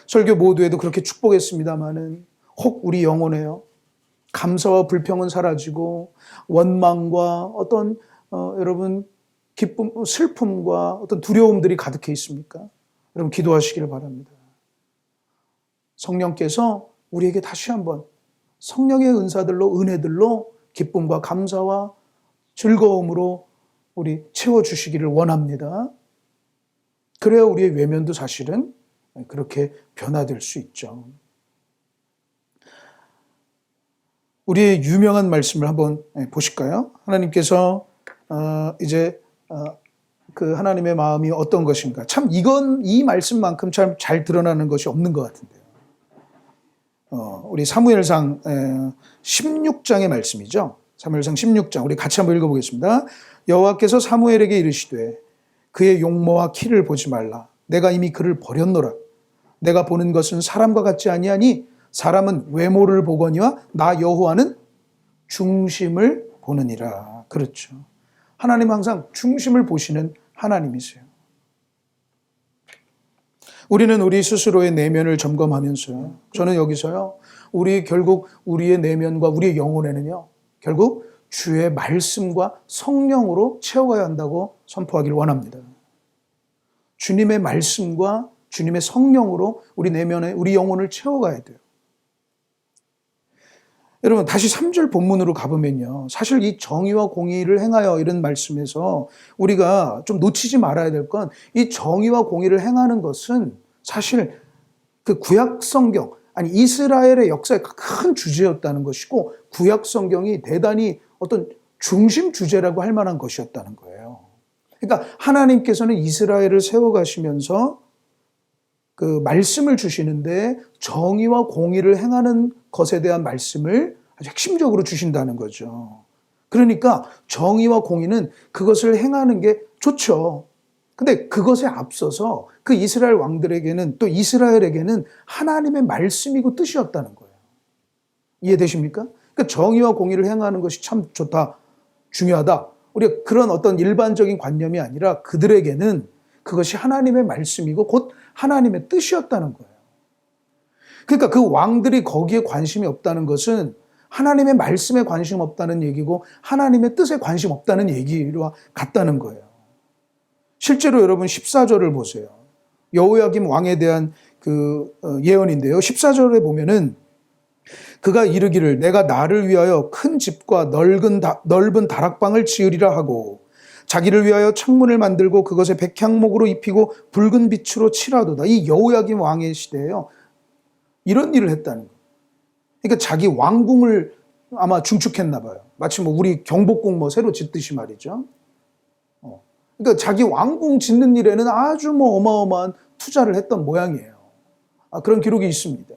설교 모두에도 그렇게 축복했습니다마는 혹 우리 영혼에요. 감사와 불평은 사라지고 원망과 어떤 여러분 기쁨, 슬픔과 어떤 두려움들이 가득해 있습니까? 여러분 기도하시기를 바랍니다. 성령께서 우리에게 다시 한번 성령의 은사들로 은혜들로 기쁨과 감사와 즐거움으로 우리 채워주시기를 원합니다. 그래야 우리의 외면도 사실은 그렇게 변화될 수 있죠. 우리의 유명한 말씀을 한번 보실까요? 하나님께서 이제 그 하나님의 마음이 어떤 것인가. 참 이건 이 말씀만큼 참 잘 드러나는 것이 없는 것 같은데요. 우리 사무엘상 16장의 말씀이죠. 사무엘상 16장 우리 같이 한번 읽어보겠습니다. 여호와께서 사무엘에게 이르시되 그의 용모와 키를 보지 말라. 내가 이미 그를 버렸노라. 내가 보는 것은 사람과 같지 아니하니 사람은 외모를 보거니와 나 여호와는 중심을 보느니라. 그렇죠. 하나님은 항상 중심을 보시는 하나님이세요. 우리는 우리 스스로의 내면을 점검하면서요. 저는 여기서요. 결국 우리의 내면과 우리의 영혼에는요. 결국 주의 말씀과 성령으로 채워가야 한다고 선포하기를 원합니다. 주님의 말씀과 주님의 성령으로 우리 내면에 우리 영혼을 채워가야 돼요. 여러분 다시 3절 본문으로 가보면요. 사실 이 정의와 공의를 행하여 이런 말씀에서 우리가 좀 놓치지 말아야 될 건 이 정의와 공의를 행하는 것은 사실 그 구약 성경 아니 이스라엘의 역사의 큰 주제였다는 것이고 구약 성경이 대단히 어떤 중심 주제라고 할 만한 것이었다는 거예요. 그러니까 하나님께서는 이스라엘을 세워가시면서 그 말씀을 주시는데 정의와 공의를 행하는 것에 대한 말씀을 아주 핵심적으로 주신다는 거죠. 그러니까 정의와 공의는 그것을 행하는 게 좋죠. 근데 그것에 앞서서 그 이스라엘 왕들에게는 또 이스라엘에게는 하나님의 말씀이고 뜻이었다는 거예요. 이해되십니까? 그러니까 정의와 공의를 행하는 것이 참 좋다, 중요하다. 우리가 그런 어떤 일반적인 관념이 아니라 그들에게는 그것이 하나님의 말씀이고 곧 하나님의 뜻이었다는 거예요. 그러니까 그 왕들이 거기에 관심이 없다는 것은 하나님의 말씀에 관심 없다는 얘기고 하나님의 뜻에 관심 없다는 얘기와 같다는 거예요. 실제로 여러분 14절을 보세요. 여호야김 왕에 대한 그 예언인데요. 14절에 보면은 그가 이르기를 내가 나를 위하여 큰 집과 넓은 다락방을 지으리라 하고 자기를 위하여 창문을 만들고 그것에 백향목으로 입히고 붉은 빛으로 칠하도다. 이 여호야김 왕의 시대에요. 이런 일을 했다는 거예요. 그러니까 자기 왕궁을 아마 중축했나 봐요. 마치 우리 경복궁 새로 짓듯이 말이죠. 그러니까 자기 왕궁 짓는 일에는 아주 어마어마한 투자를 했던 모양이에요. 그런 기록이 있습니다.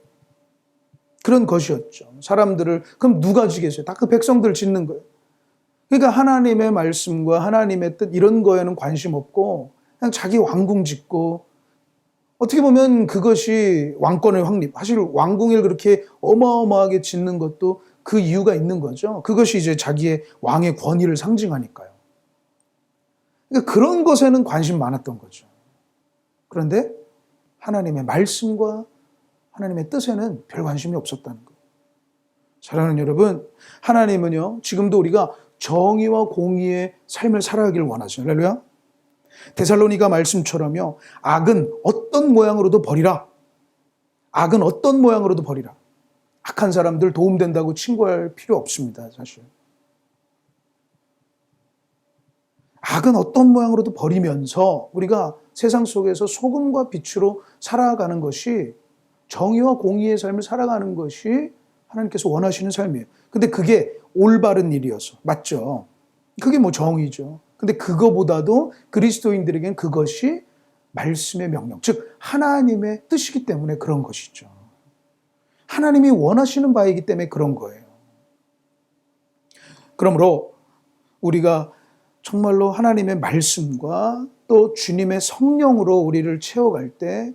그런 것이었죠. 사람들을 그럼 누가 지겠어요? 다 그 백성들 짓는 거예요. 그러니까 하나님의 말씀과 하나님의 뜻 이런 거에는 관심 없고 그냥 자기 왕궁 짓고 어떻게 보면 그것이 왕권의 확립. 사실 왕궁을 그렇게 어마어마하게 짓는 것도 그 이유가 있는 거죠. 그것이 이제 자기의 왕의 권위를 상징하니까요. 그러니까 그런 것에는 관심 많았던 거죠. 그런데 하나님의 말씀과 하나님의 뜻에는 별 관심이 없었다는 거예요. 사랑하는 여러분, 하나님은요, 지금도 우리가 정의와 공의의 삶을 살아가기를 원하죠. 할렐루야. 데살로니가 말씀처럼요, 악은 어떤 모양으로도 버리라. 악은 어떤 모양으로도 버리라. 악한 사람들 도움된다고 친구할 필요 없습니다, 사실. 악은 어떤 모양으로도 버리면서 우리가 세상 속에서 소금과 빛으로 살아가는 것이, 정의와 공의의 삶을 살아가는 것이 하나님께서 원하시는 삶이에요. 근데 그게 올바른 일이어서, 맞죠? 그게 뭐 정의죠. 근데 그거보다도 그리스도인들에겐 그것이 말씀의 명령, 즉 하나님의 뜻이기 때문에 그런 것이죠. 하나님이 원하시는 바이기 때문에 그런 거예요. 그러므로 우리가 정말로 하나님의 말씀과 또 주님의 성령으로 우리를 채워갈 때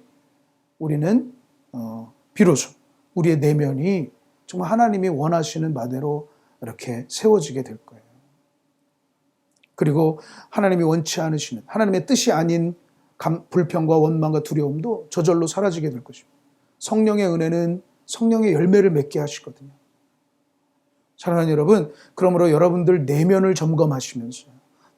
우리는 비로소 우리의 내면이 정말 하나님이 원하시는 바대로 이렇게 세워지게 될 거예요. 그리고 하나님이 원치 않으시는, 하나님의 뜻이 아닌 불평과 원망과 두려움도 저절로 사라지게 될 것입니다. 성령의 은혜는 성령의 열매를 맺게 하시거든요. 사랑하는 여러분, 그러므로 여러분들 내면을 점검하시면서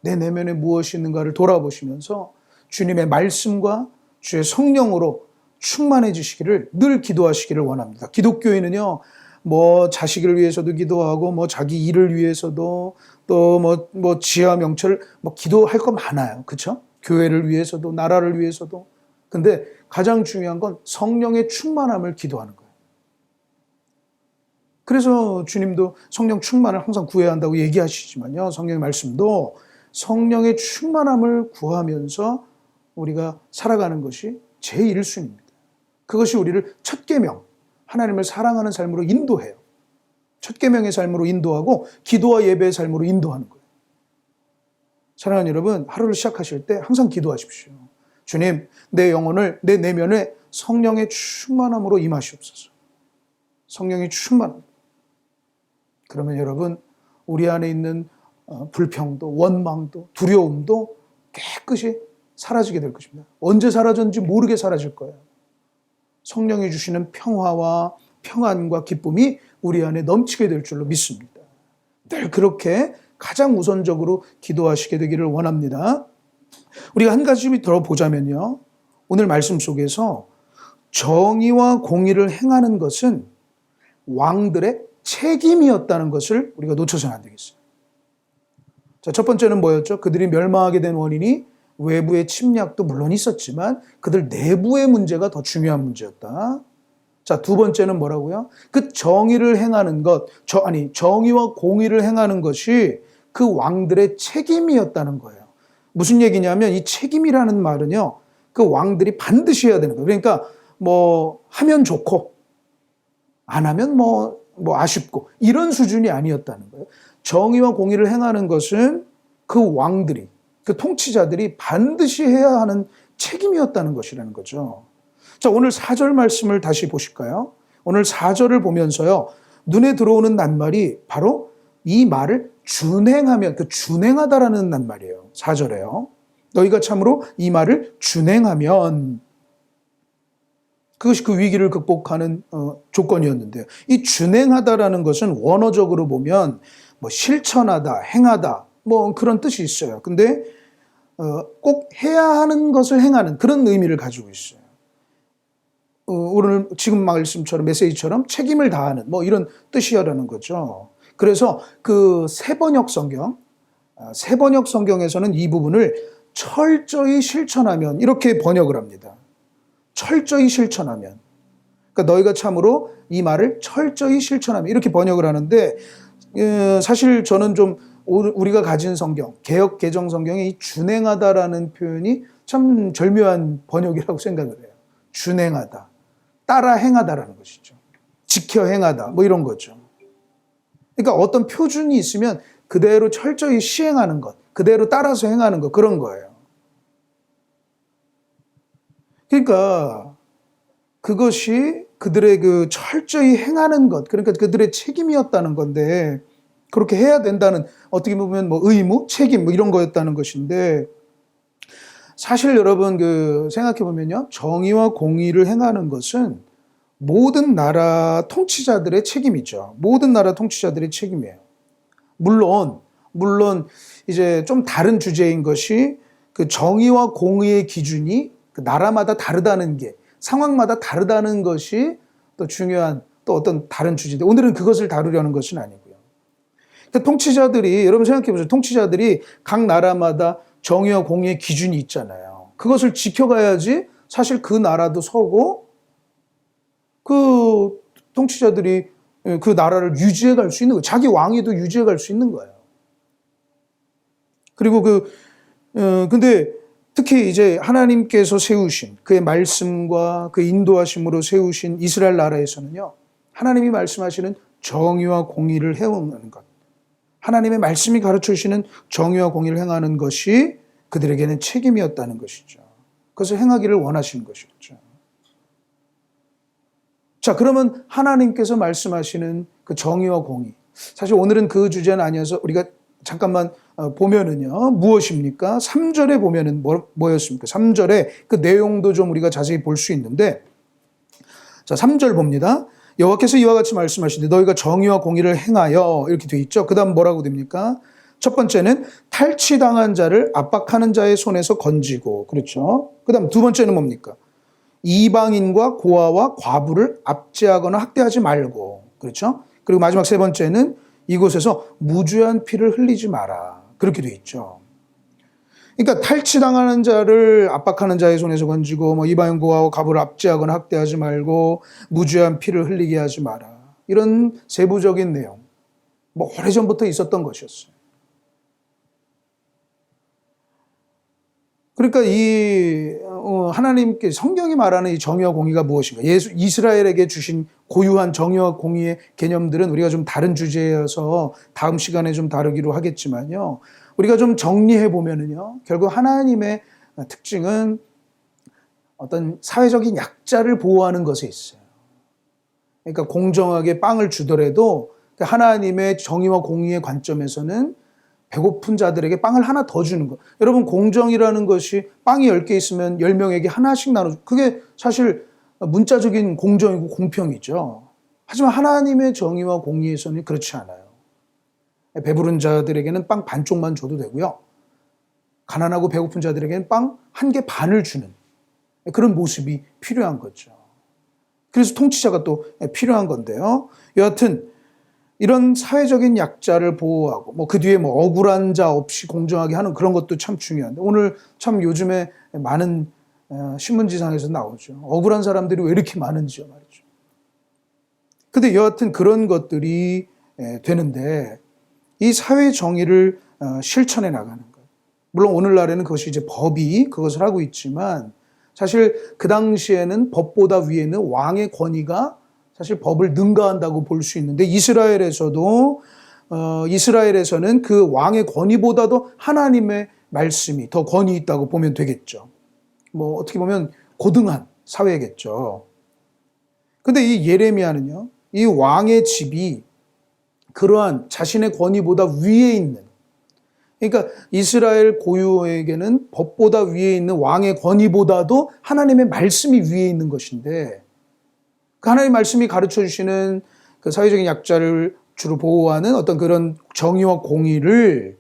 내 내면에 무엇이 있는가를 돌아보시면서 주님의 말씀과 주의 성령으로 충만해지시기를 늘 기도하시기를 원합니다. 기독교인은요, 뭐 자식을 위해서도 기도하고 뭐 자기 일을 위해서도 또 뭐 지하 명철 뭐 기도할 거 많아요. 그렇죠? 교회를 위해서도 나라를 위해서도. 근데 가장 중요한 건 성령의 충만함을 기도하는 거예요. 그래서 주님도 성령 충만을 항상 구해야 한다고 얘기하시지만요. 성령의 말씀도 성령의 충만함을 구하면서 우리가 살아가는 것이 제일 1순위입니다. 그것이 우리를 첫 계명, 하나님을 사랑하는 삶으로 인도해요. 첫 계명의 삶으로 인도하고 기도와 예배의 삶으로 인도하는 거예요. 사랑하는 여러분, 하루를 시작하실 때 항상 기도하십시오. 주님, 내 영혼을, 내 내면에 성령의 충만함으로 임하시옵소서. 성령의 충만함. 그러면 여러분, 우리 안에 있는 불평도, 원망도, 두려움도 깨끗이 사라지게 될 것입니다. 언제 사라졌는지 모르게 사라질 거예요. 성령이 주시는 평화와 평안과 기쁨이 우리 안에 넘치게 될 줄로 믿습니다. 늘 그렇게 가장 우선적으로 기도하시게 되기를 원합니다. 우리가 한 가지 더 보자면요. 오늘 말씀 속에서 정의와 공의를 행하는 것은 왕들의 책임이었다는 것을 우리가 놓쳐서는 안 되겠어요. 자, 첫 번째는 뭐였죠? 그들이 멸망하게 된 원인이 외부의 침략도 물론 있었지만 그들 내부의 문제가 더 중요한 문제였다. 자, 두 번째는 뭐라고요? 그 정의를 행하는 것, 정의와 공의를 행하는 것이 그 왕들의 책임이었다는 거예요. 무슨 얘기냐면 이 책임이라는 말은요, 그 왕들이 반드시 해야 되는 거예요. 그러니까 뭐 하면 좋고 안 하면 뭐 아쉽고 이런 수준이 아니었다는 거예요. 정의와 공의를 행하는 것은 그 왕들이, 그 통치자들이 반드시 해야 하는 책임이었다는 것이라는 거죠. 자, 오늘 4절 말씀을 다시 보실까요? 오늘 4절을 보면서요, 눈에 들어오는 낱말이 바로 이 말을 준행하면, 그 준행하다라는 낱말이에요. 4절에요. 너희가 참으로 이 말을 준행하면, 그것이 그 위기를 극복하는 조건이었는데요. 이 준행하다라는 것은 원어적으로 보면 뭐 실천하다, 행하다, 뭐 그런 뜻이 있어요. 근데 꼭 해야 하는 것을 행하는 그런 의미를 가지고 있어요. 오늘 지금 말씀처럼 메시지처럼 책임을 다하는 뭐 이런 뜻이라는 거죠. 그래서 그 세번역 성경에서는 이 부분을 철저히 실천하면 이렇게 번역을 합니다. 철저히 실천하면. 그러니까 너희가 참으로 이 말을 철저히 실천하면 이렇게 번역을 하는데 사실 저는 좀 우리가 가진 성경, 개역 개정 성경에 이 준행하다라는 표현이 참 절묘한 번역이라고 생각을 해요. 준행하다. 따라 행하다라는 것이죠. 지켜 행하다. 뭐 이런 거죠. 그러니까 어떤 표준이 있으면 그대로 철저히 시행하는 것, 그대로 따라서 행하는 것, 그런 거예요. 그러니까 그것이 그들의 그 철저히 행하는 것, 그러니까 그들의 책임이었다는 건데 그렇게 해야 된다는 어떻게 보면 뭐 의무, 책임 뭐 이런 거였다는 것인데 사실 여러분 생각해 보면요. 정의와 공의를 행하는 것은 모든 나라 통치자들의 책임이죠. 모든 나라 통치자들의 책임이에요. 물론 이제 좀 다른 주제인 것이 그 정의와 공의의 기준이 그 나라마다 다르다는 게, 상황마다 다르다는 것이 또 중요한 또 어떤 다른 주제인데, 오늘은 그것을 다루려는 것은 아니고요. 그러니까 통치자들이, 여러분 생각해 보세요. 통치자들이 각 나라마다 정의와 공의의 기준이 있잖아요. 그것을 지켜가야지 사실 그 나라도 서고 그 통치자들이 그 나라를 유지해 갈 수 있는 거예요. 자기 왕위도 유지해 갈 수 있는 거예요. 그리고 근데 특히 이제 하나님께서 세우신 그의 말씀과 그 인도하심으로 세우신 이스라엘 나라에서는요, 하나님이 말씀하시는 정의와 공의를 행하는 것, 하나님의 말씀이 가르쳐 주시는 정의와 공의를 행하는 것이 그들에게는 책임이었다는 것이죠. 그것을 행하기를 원하시는 것이었죠. 자, 그러면 하나님께서 말씀하시는 그 정의와 공의, 사실 오늘은 그 주제는 아니어서 우리가 잠깐만 보면은요, 무엇입니까? 3절에 보면은 뭐였습니까? 3절에 그 내용도 좀 우리가 자세히 볼 수 있는데, 자, 3절 봅니다. 여호와께서 이와 같이 말씀하시되 너희가 정의와 공의를 행하여, 이렇게 돼 있죠. 그 다음 뭐라고 됩니까? 첫 번째는 탈취당한 자를 압박하는 자의 손에서 건지고, 그렇죠. 그 다음 두 번째는 뭡니까? 이방인과 고아와 과부를 압제하거나 학대하지 말고, 그렇죠. 그리고 마지막 세 번째는 이곳에서 무죄한 피를 흘리지 마라, 그렇게 돼 있죠. 그러니까 탈취당하는 자를 압박하는 자의 손에서 건지고, 뭐 이방인 고아와 과부를 압제하거나 학대하지 말고 무죄한 피를 흘리게 하지 마라, 이런 세부적인 내용, 뭐 오래전부터 있었던 것이었어요. 그러니까 하나님께, 성경이 말하는 이 정의와 공의가 무엇인가, 이스라엘에게 주신 고유한 정의와 공의의 개념들은 우리가 좀 다른 주제여서 다음 시간에 좀 다루기로 하겠지만요, 우리가 좀 정리해 보면은요, 결국 하나님의 특징은 어떤 사회적인 약자를 보호하는 것에 있어요. 그러니까 공정하게 빵을 주더라도 하나님의 정의와 공의의 관점에서는 배고픈 자들에게 빵을 하나 더 주는 것. 여러분, 공정이라는 것이 빵이 10개 있으면 10명에게 하나씩 나눠주고, 그게 사실 문자적인 공정이고 공평이죠. 하지만 하나님의 정의와 공의에서는 그렇지 않아요. 배부른 자들에게는 빵 반쪽만 줘도 되고요, 가난하고 배고픈 자들에게는 빵 1개 반을 주는 그런 모습이 필요한 거죠. 그래서 통치자가 또 필요한 건데요. 여하튼 이런 사회적인 약자를 보호하고, 뭐 그 뒤에 뭐 억울한 자 없이 공정하게 하는 그런 것도 참 중요한데, 오늘 참 요즘에 많은 신문지상에서 나오죠. 억울한 사람들이 왜 이렇게 많은지요, 말이죠. 근데 여하튼 그런 것들이 되는데, 이 사회 정의를 실천해 나가는 것. 물론 오늘날에는 그것이 이제 법이 그것을 하고 있지만, 사실 그 당시에는 법보다 위에는 왕의 권위가 사실 법을 능가한다고 볼 수 있는데, 이스라엘에서는 그 왕의 권위보다도 하나님의 말씀이 더 권위 있다고 보면 되겠죠. 뭐 어떻게 보면 고등한 사회겠죠. 근데 이 예레미야는요, 이 왕의 집이 그러한 자신의 권위보다 위에 있는, 그러니까 이스라엘 고유에게는 법보다 위에 있는 왕의 권위보다도 하나님의 말씀이 위에 있는 것인데, 그 하나님의 말씀이 가르쳐 주시는 그 사회적인 약자를 주로 보호하는 어떤 그런 정의와 공의를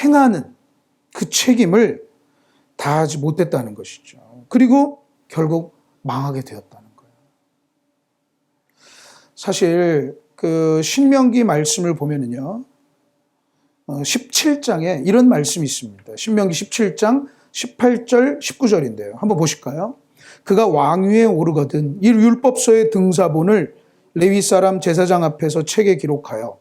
행하는 그 책임을 다하지 못했다는 것이죠. 그리고 결국 망하게 되었다는 거예요. 사실 그 신명기 말씀을 보면은요, 17장에 이런 말씀이 있습니다. 신명기 17장 18절 19절인데요. 한번 보실까요? 그가 왕위에 오르거든 이 율법서의 등사본을 레위 사람 제사장 앞에서 책에 기록하여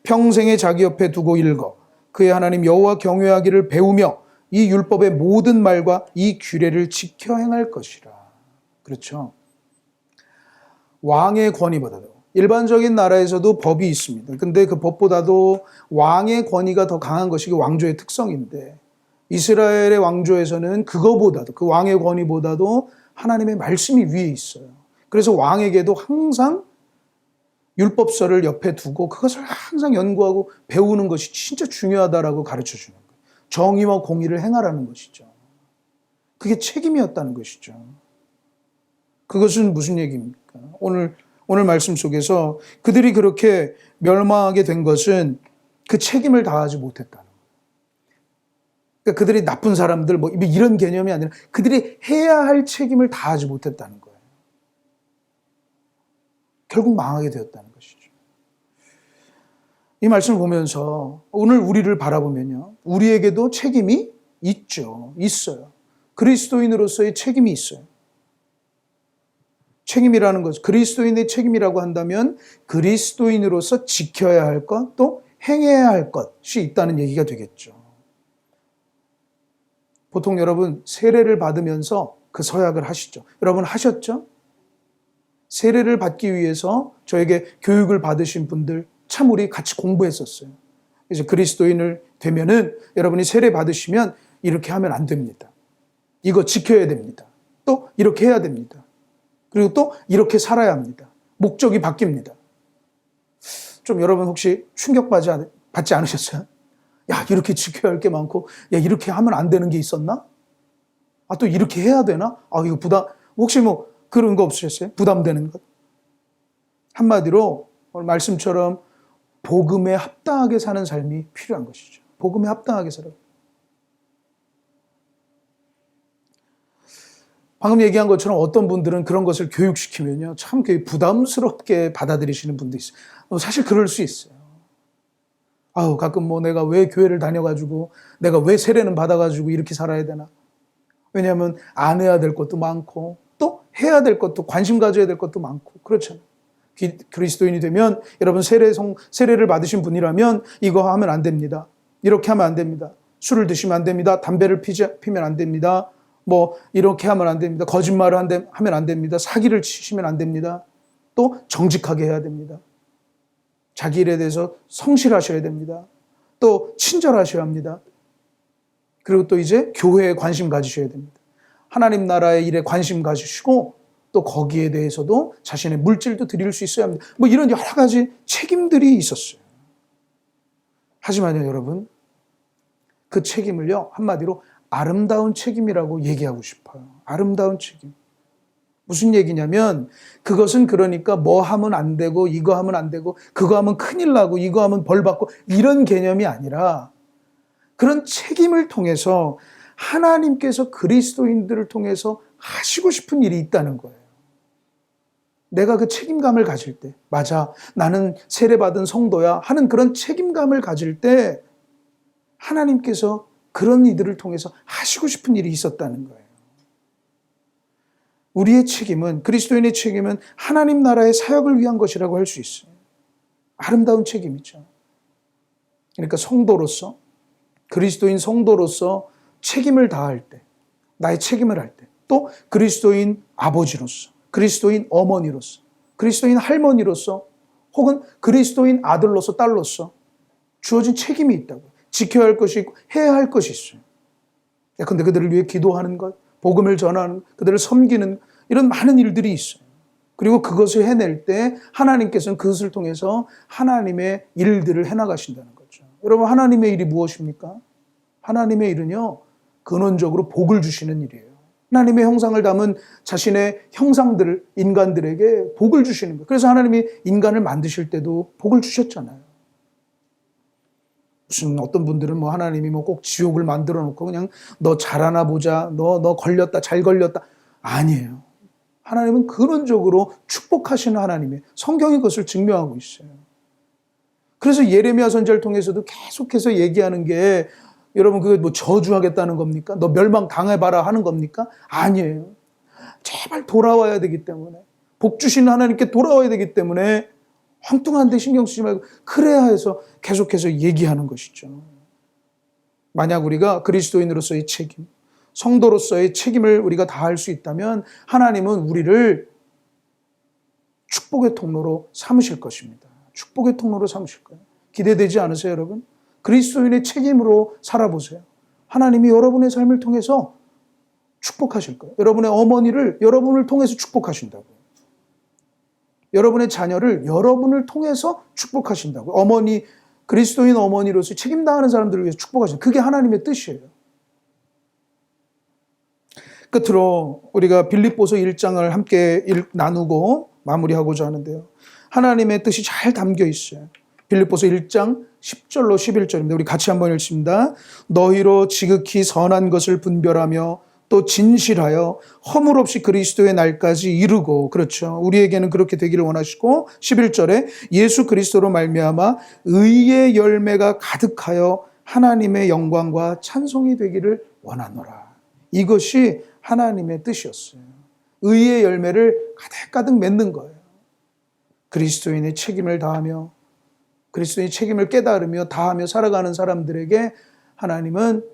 평생에 자기 옆에 두고 읽어 그의 하나님 여호와 경외하기를 배우며 이 율법의 모든 말과 이 규례를 지켜 행할 것이라. 그렇죠. 왕의 권위보다도, 일반적인 나라에서도 법이 있습니다. 근데 그 법보다도 왕의 권위가 더 강한 것이 왕조의 특성인데, 이스라엘의 왕조에서는 그거보다도, 그 왕의 권위보다도 하나님의 말씀이 위에 있어요. 그래서 왕에게도 항상 율법서를 옆에 두고 그것을 항상 연구하고 배우는 것이 진짜 중요하다라고 가르쳐 주는 거예요. 정의와 공의를 행하라는 것이죠. 그게 책임이었다는 것이죠. 그것은 무슨 얘기입니까? 오늘 말씀 속에서 그들이 그렇게 멸망하게 된 것은 그 책임을 다하지 못했다는 거예요. 그러니까 그들이 나쁜 사람들 뭐 이런 개념이 아니라 그들이 해야 할 책임을 다하지 못했다는 거예요. 결국 망하게 되었다는 것이죠. 이 말씀을 보면서 오늘 우리를 바라보면요, 우리에게도 책임이 있어요. 그리스도인으로서의 책임이 있어요. 책임이라는 것, 그리스도인의 책임이라고 한다면 그리스도인으로서 지켜야 할 것, 또 행해야 할 것이 있다는 얘기가 되겠죠. 보통 여러분 세례를 받으면서 그 서약을 하시죠. 여러분 하셨죠? 세례를 받기 위해서 저에게 교육을 받으신 분들 참 우리 같이 공부했었어요. 그래서 그리스도인을 되면은 여러분이 세례 받으시면 이렇게 하면 안 됩니다. 이거 지켜야 됩니다. 또 이렇게 해야 됩니다. 그리고 또 이렇게 살아야 합니다. 목적이 바뀝니다. 좀 여러분 혹시 충격받지 않으셨어요? 야, 이렇게 지켜야 할 게 많고, 야, 이렇게 하면 안 되는 게 있었나? 아, 또 이렇게 해야 되나? 아, 이거 혹시 뭐 그런 거 없으셨어요? 부담되는 것? 한마디로 오늘 말씀처럼 복음에 합당하게 사는 삶이 필요한 것이죠. 복음에 합당하게 살아요. 방금 얘기한 것처럼 어떤 분들은 그런 것을 교육시키면요, 참 부담스럽게 받아들이시는 분도 있어요. 사실 그럴 수 있어요. 가끔 뭐 내가 왜 교회를 다녀가지고, 내가 왜 세례는 받아가지고 이렇게 살아야 되나? 왜냐하면 안 해야 될 것도 많고, 또 해야 될 것도, 관심 가져야 될 것도 많고, 그렇잖아요. 그리스도인이 되면, 여러분 세례를 받으신 분이라면 이거 하면 안 됩니다. 이렇게 하면 안 됩니다. 술을 드시면 안 됩니다. 담배를 피면 안 됩니다. 뭐 이렇게 하면 안 됩니다. 거짓말을 하면 안 됩니다. 사기를 치시면 안 됩니다. 또 정직하게 해야 됩니다. 자기 일에 대해서 성실하셔야 됩니다. 또 친절하셔야 합니다. 그리고 또 이제 교회에 관심 가지셔야 됩니다. 하나님 나라의 일에 관심 가지시고 또 거기에 대해서도 자신의 물질도 드릴 수 있어야 합니다. 뭐 이런 여러 가지 책임들이 있었어요. 하지만요, 여러분, 그 책임을요, 한마디로 아름다운 책임이라고 얘기하고 싶어요. 아름다운 책임. 무슨 얘기냐면 그것은 그러니까 뭐 하면 안 되고 이거 하면 안 되고 그거 하면 큰일 나고 이거 하면 벌 받고 이런 개념이 아니라 그런 책임을 통해서 하나님께서 그리스도인들을 통해서 하시고 싶은 일이 있다는 거예요. 내가 그 책임감을 가질 때, 맞아, 나는 세례받은 성도야 하는 그런 책임감을 가질 때 하나님께서 그런 이들을 통해서 하시고 싶은 일이 있었다는 거예요. 우리의 책임은, 그리스도인의 책임은 하나님 나라의 사역을 위한 것이라고 할 수 있어요. 아름다운 책임이죠. 그러니까 성도로서, 그리스도인 성도로서 책임을 다할 때, 나의 책임을 할 때, 또 그리스도인 아버지로서, 그리스도인 어머니로서, 그리스도인 할머니로서, 혹은 그리스도인 아들로서, 딸로서 주어진 책임이 있다고. 지켜야 할 것이 있고 해야 할 것이 있어요. 근데 그들을 위해 기도하는 것, 복음을 전하는, 그들을 섬기는 이런 많은 일들이 있어요. 그리고 그것을 해낼 때 하나님께서는 그것을 통해서 하나님의 일들을 해나가신다는 거죠. 여러분, 하나님의 일이 무엇입니까? 하나님의 일은요, 근원적으로 복을 주시는 일이에요. 하나님의 형상을 담은 자신의 형상들, 인간들에게 복을 주시는 거예요. 그래서 하나님이 인간을 만드실 때도 복을 주셨잖아요. 무슨 어떤 분들은 뭐 하나님이 뭐 꼭 지옥을 만들어 놓고 그냥 너 잘하나 보자, 너 걸렸다, 잘 걸렸다. 아니에요. 하나님은 근원적으로 축복하시는 하나님이에요. 성경이 그것을 증명하고 있어요. 그래서 예레미야 선지자를 통해서도 계속해서 얘기하는 게, 여러분 그게 뭐 저주하겠다는 겁니까? 너 멸망 당해봐라 하는 겁니까? 아니에요. 제발 돌아와야 되기 때문에, 복 주시는 하나님께 돌아와야 되기 때문에 엉뚱한 데 신경 쓰지 말고 그래야 해서 계속해서 얘기하는 것이죠. 만약 우리가 그리스도인으로서의 책임, 성도로서의 책임을 우리가 다할 수 있다면 하나님은 우리를 축복의 통로로 삼으실 것입니다. 축복의 통로로 삼으실 거예요. 기대되지 않으세요, 여러분? 그리스도인의 책임으로 살아보세요. 하나님이 여러분의 삶을 통해서 축복하실 거예요. 여러분의 어머니를 여러분을 통해서 축복하신다고요. 여러분의 자녀를 여러분을 통해서 축복하신다고요. 어머니, 그리스도인 어머니로서 책임다하는 사람들을 위해서 축복하신다. 그게 하나님의 뜻이에요. 끝으로 우리가 빌립보서 1장을 함께 나누고 마무리하고자 하는데요. 하나님의 뜻이 잘 담겨 있어요. 빌립보서 1장 10절로 11절입니다. 우리 같이 한번 읽습니다. 너희로 지극히 선한 것을 분별하며 또 진실하여 허물 없이 그리스도의 날까지 이르고, 그렇죠. 우리에게는 그렇게 되기를 원하시고, 11절에 예수 그리스도로 말미암아 의의 열매가 가득하여 하나님의 영광과 찬송이 되기를 원하노라. 이것이 하나님의 뜻이었어요. 의의 열매를 가득가득 맺는 거예요. 그리스도인의 책임을 다하며, 그리스도인의 책임을 깨달으며 다하며 살아가는 사람들에게 하나님은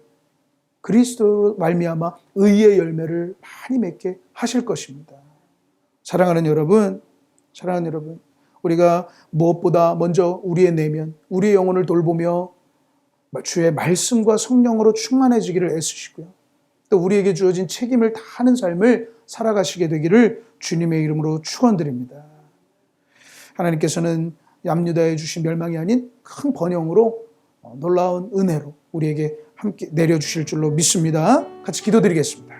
그리스도로 말미암아 의의 열매를 많이 맺게 하실 것입니다. 사랑하는 여러분, 우리가 무엇보다 먼저 우리의 내면, 우리의 영혼을 돌보며 주의 말씀과 성령으로 충만해지기를 애쓰시고요. 또 우리에게 주어진 책임을 다하는 삶을 살아가시게 되기를 주님의 이름으로 축원드립니다. 하나님께서는 남유다에 주신 멸망이 아닌 큰 번영으로 놀라운 은혜로 우리에게 함께 내려주실 줄로 믿습니다. 같이 기도드리겠습니다.